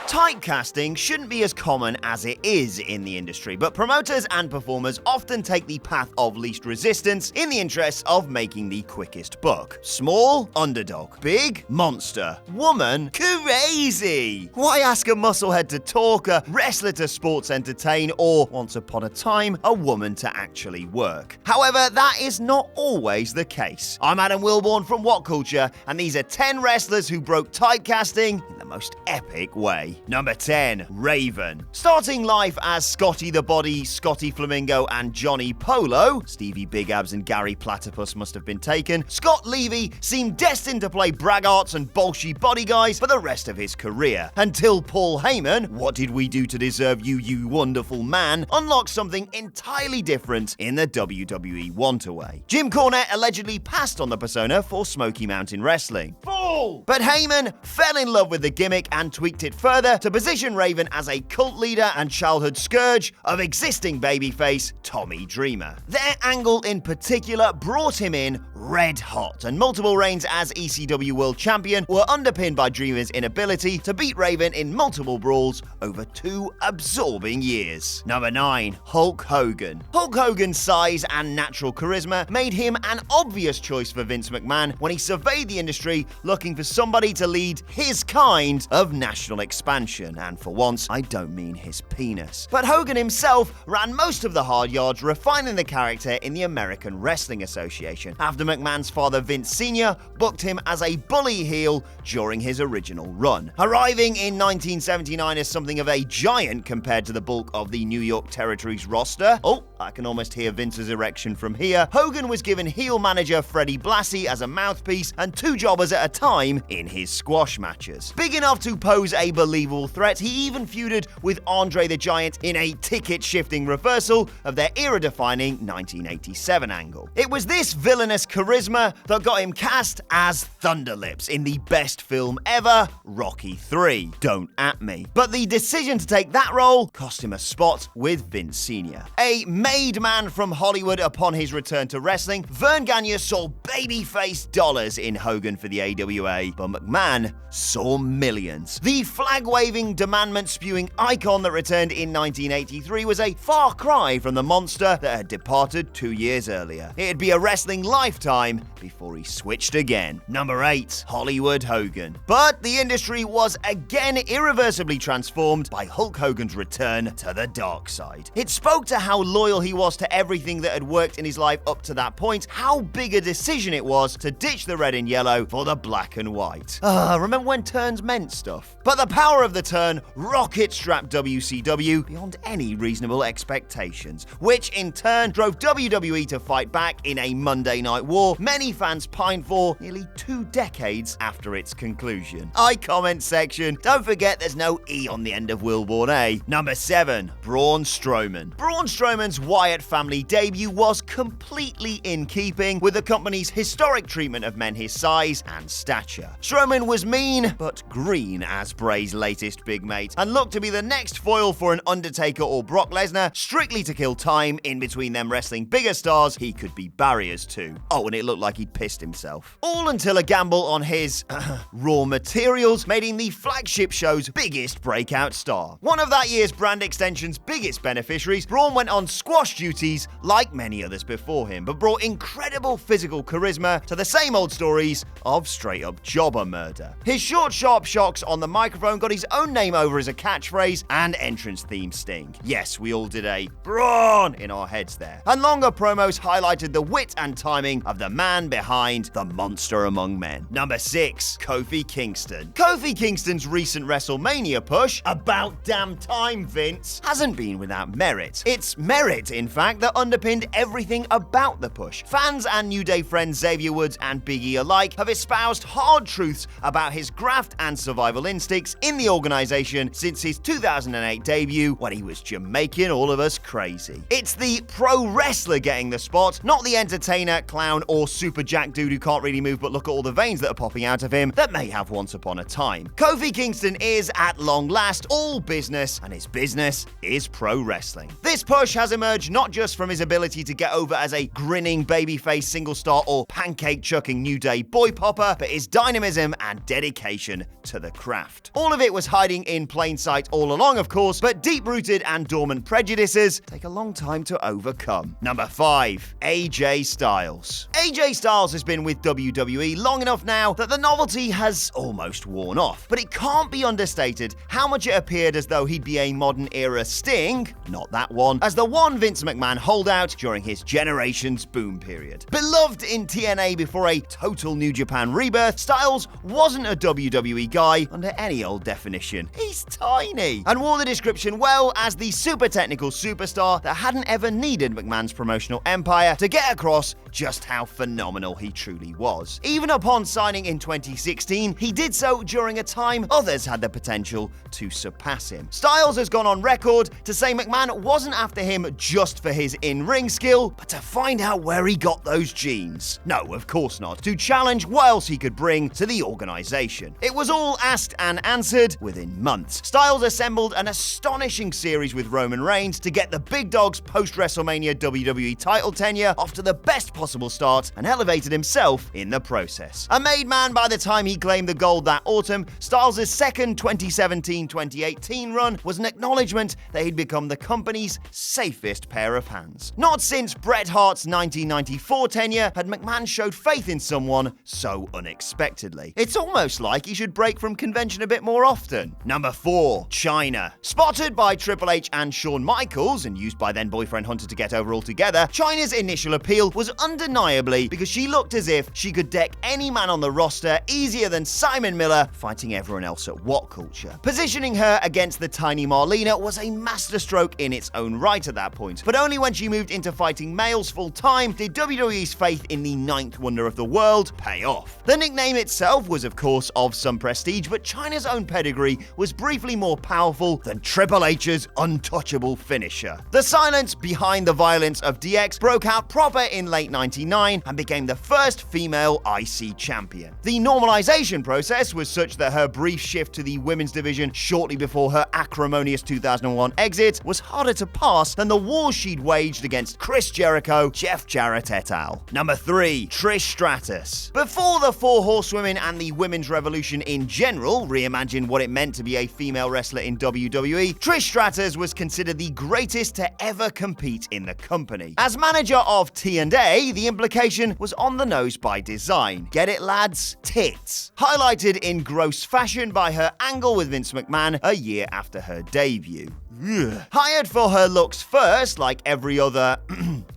Typecasting shouldn't be as common as it is in the industry, but promoters and performers often take the path of least resistance in the interests of making the quickest buck. Small? Underdog. Big? Monster. Woman? Crazy! Why ask a musclehead to talk, a wrestler to sports entertain, or, once upon a time, a woman to actually work? However, that is not always the case. I'm Adam Wilborn from WhatCulture, and these are 10 wrestlers who broke typecasting in the most epic way. Number 10, Raven. Starting life as Scotty the Body, Scotty Flamingo, and Johnny Polo, Stevie Big Abs and Gary Platypus must have been taken, Scott Levy seemed destined to play braggarts and bolshy body guys for the rest of his career. Until Paul Heyman, What Did We Do to Deserve You, You Wonderful Man, unlocked something entirely different in the WWE Wanterway. Jim Cornette allegedly passed on the persona for Smoky Mountain Wrestling. Fool! But Heyman fell in love with the gimmick and tweaked it further to position Raven as a cult leader and childhood scourge of existing babyface Tommy Dreamer. Their angle in particular brought him in red hot, and multiple reigns as ECW World Champion were underpinned by Dreamer's inability to beat Raven in multiple brawls over 2 absorbing years. Number 9, Hulk Hogan. Hulk Hogan's size and natural charisma made him an obvious choice for Vince McMahon when he surveyed the industry looking for somebody to lead his kind of national expansion, and for once, I don't mean his penis. But Hogan himself ran most of the hard yards, refining the character in the American Wrestling Association, after McMahon's father Vince Sr. booked him as a bully heel during his original run. Arriving in 1979 as something of a giant compared to the bulk of the New York Territory's roster, oh, I can almost hear Vince's erection from here, Hogan was given heel manager Freddie Blassie as a mouthpiece and 2 jobbers at a time in his squash matches. Big enough to pose a believable threat, he even feuded with Andre the Giant in a ticket-shifting reversal of their era-defining 1987 angle. It was this villainous charisma that got him cast as Thunderlips in the best film ever, Rocky III. Don't at me. But the decision to take that role cost him a spot with Vince Sr. A made man from Hollywood upon his return to wrestling, Vern Gagne saw babyface dollars in Hogan for the AWA, but McMahon saw millions. The flag-waving, demandment-spewing icon that returned in 1983 was a far cry from the monster that had departed 2 years earlier. It'd be a wrestling lifetime before he switched again. Number 8, Hollywood Hogan. But the industry was again irreversibly transformed by Hulk Hogan's return to the dark side. It spoke to how loyal he was to everything that had worked in his life up to that point, how big a decision it was to ditch the red and yellow for the black and white. Remember when turns meant stuff? But the power of the turn rocket-strapped WCW beyond any reasonable expectations, which in turn drove WWE to fight back in a Monday Night War many fans pined for nearly 2 decades after its conclusion. Comment section, don't forget there's no E on the end of Wilborn, eh? Number 7, Braun Strowman. Braun Strowman's Wyatt family debut was completely in keeping with the company's historic treatment of men his size and stature. Strowman was mean, but green as Bray's latest big mate, and looked to be the next foil for an Undertaker or Brock Lesnar, strictly to kill time in between them wrestling bigger stars he could be barriers to. Oh, and it looked like he'd pissed himself. All until a gamble on his raw materials made him the flagship show's biggest breakout star. One of that year's brand extension's biggest beneficiaries, Braun went on squash duties like many others before him, but brought incredible physical charisma to the same old stories of straight-up jobber murder. His short, sharp shocks on the microphone got his own name over as a catchphrase and entrance theme sting. Yes, we all did a Braun in our heads there. And longer promos highlighted the wit and timing of the man behind the monster among men. Number 6, Kofi Kingston. Kofi Kingston's recent WrestleMania push, about damn time, Vince, hasn't been without merit. It's merit, in fact, that underpinned everything about the push. Fans and New Day friends Xavier Woods and Big E alike have espoused hard truths about his graft and survival instincts in the organization since his 2008 debut when he was Jamaican all of us crazy. It's the pro wrestler getting the spot, not the entertainer, clown, or super jack dude who can't really move but look at all the veins that are popping out of him that may have once upon a time. Kofi Kingston is, at long last, all business, and his business is pro wrestling. This push has emerged not just from his ability to get over as a grinning babyface single star or pancake chucking New Day boy popper, but his dynamism and dedication to the craft. All of it was hiding in plain sight all along, of course, but deep-rooted and dormant prejudices take a long time to overcome. Number 5. AJ Styles. AJ Styles has been with WWE long enough now that the novelty has almost worn off, but it can't be understated how much it appeared as though he'd be a modern-era Sting, not that one, as the one Vince McMahon holdout during his Generations boom period. Beloved in TNA before a total New Japan rebirth, Styles wasn't a WWE guy under any old definition. He's tiny, and wore the description well as the super technical superstar that hadn't ever needed McMahon's promotional empire to get across just how phenomenal he truly was. Even upon signing in 2016, he did so during a time others had the potential to surpass him. Styles has gone on record to say McMahon wasn't after him just for his in-ring skill, but to find out where he got those genes. No, of course not. To challenge what else he could bring to the organization. It was all asked and answered within months. Styles assembled an astonishing series with Roman Reigns to get the big dog's post-WrestleMania WWE title tenure off to the best possible start and elevated himself in the process. A made man by the time he claimed the gold that autumn, Styles' second 2017-2018 run was an acknowledgement that he'd become the company's safest pair of hands. Not since Bret Hart's 1994 tenure had McMahon showed faith in someone so unexpectedly. It's almost like he should break from convention a bit more often. Number 4. CHYNA. Spotted by Triple H and Shawn Michaels and used by then-boyfriend Hunter to get over altogether, CHYNA's initial appeal was undeniably because she looked as if she could deck any man on the roster easier than Simon Miller fighting everyone else at WhatCulture. Positioning her against the tiny Marlena was a masterstroke in its own right at that point, but only when she moved into fighting males full-time did WWE's faith in the ninth wonder of the world pay off. The nickname itself was of course of some prestige, but CHYNA's own pedigree was briefly more powerful than Triple H's untouchable finisher. The silence behind the violence of DX broke out proper in late 99 and became the first female IC champion. The normalization process was such that her brief shift to the women's division shortly before her acrimonious 2001 exit was harder to pass than the wars she'd waged against Chris Jericho, Jeff Jarrett et al. Number 3. Trish Stratus. Before the Four Horsewomen and the women's revolution in general reimagined what it meant to be a female wrestler in WWE, Trish Stratus was considered the greatest to ever compete in the company. As manager of T&A, the implication was on the nose by design. Get it, lads? Tits. Highlighted in gross fashion by her angle with Vince McMahon a year after her debut. Ugh. Hired for her looks first, like every other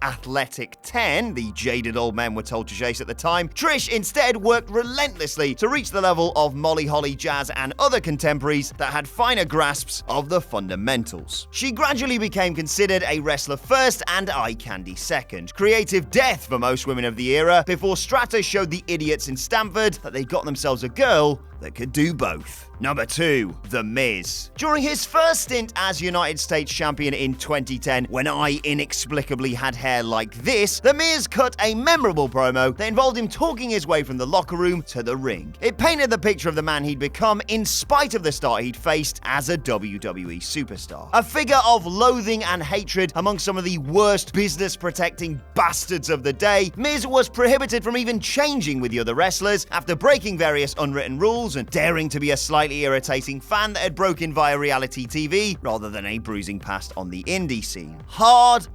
athletic 10 the jaded old men were told to chase at the time, Trish instead worked relentlessly to reach the level of Molly Holly, Jazz, and other contemporaries that had finer grasps of the fundamentals. She gradually became considered a wrestler first and eye candy second. Creative death for most women of the era, before Stratus showed the idiots in Stamford that they got themselves a girl that could do both. Number 2. The Miz. During his first stint as United States champion in 2010, when I inexplicably had hair like this, The Miz cut a memorable promo that involved him talking his way from the locker room to the ring. It painted the picture of the man he'd become in spite of the start he'd faced as a WWE superstar. A figure of loathing and hatred among some of the worst business-protecting bastards of the day, Miz was prohibited from even changing with the other wrestlers after breaking various unwritten rules and daring to be a slightly irritating fan that had broken via reality TV rather than a bruising past on the indie scene. Hard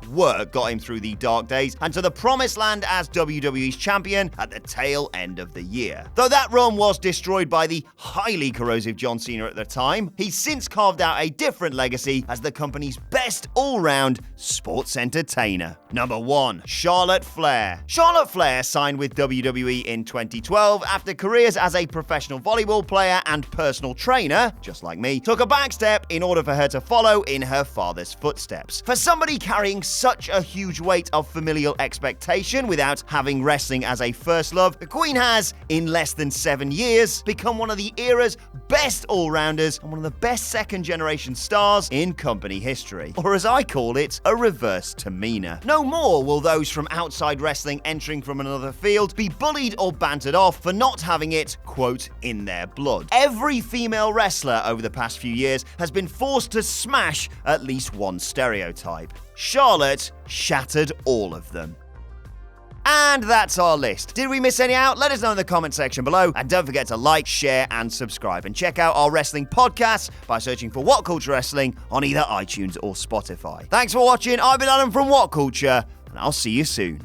work got him through the dark days and to the promised land as WWE's champion at the tail end of the year. Though that run was destroyed by the highly corrosive John Cena at the time, he's since carved out a different legacy as the company's best all-round sports entertainer. Number 1. Charlotte Flair. Charlotte Flair signed with WWE in 2012 after careers as a professional volleyball player and personal trainer, just like me, took a back step in order for her to follow in her father's footsteps. For somebody carrying such a huge weight of familial expectation without having wrestling as a first love, the Queen has, in less than 7 years, become one of the era's best all-rounders and one of the best second-generation stars in company history. Or as I call it, a reverse Tamina. No more will those from outside wrestling entering from another field be bullied or bantered off for not having it, quote, in their blood. Every female wrestler over the past few years has been forced to smash at least one stereotype. Charlotte shattered all of them. And that's our list. Did we miss any out? Let us know in the comment section below. And don't forget to like, share, and subscribe. And check out our wrestling podcast by searching for WhatCulture Wrestling on either iTunes or Spotify. Thanks for watching. I've been Adam from WhatCulture, and I'll see you soon.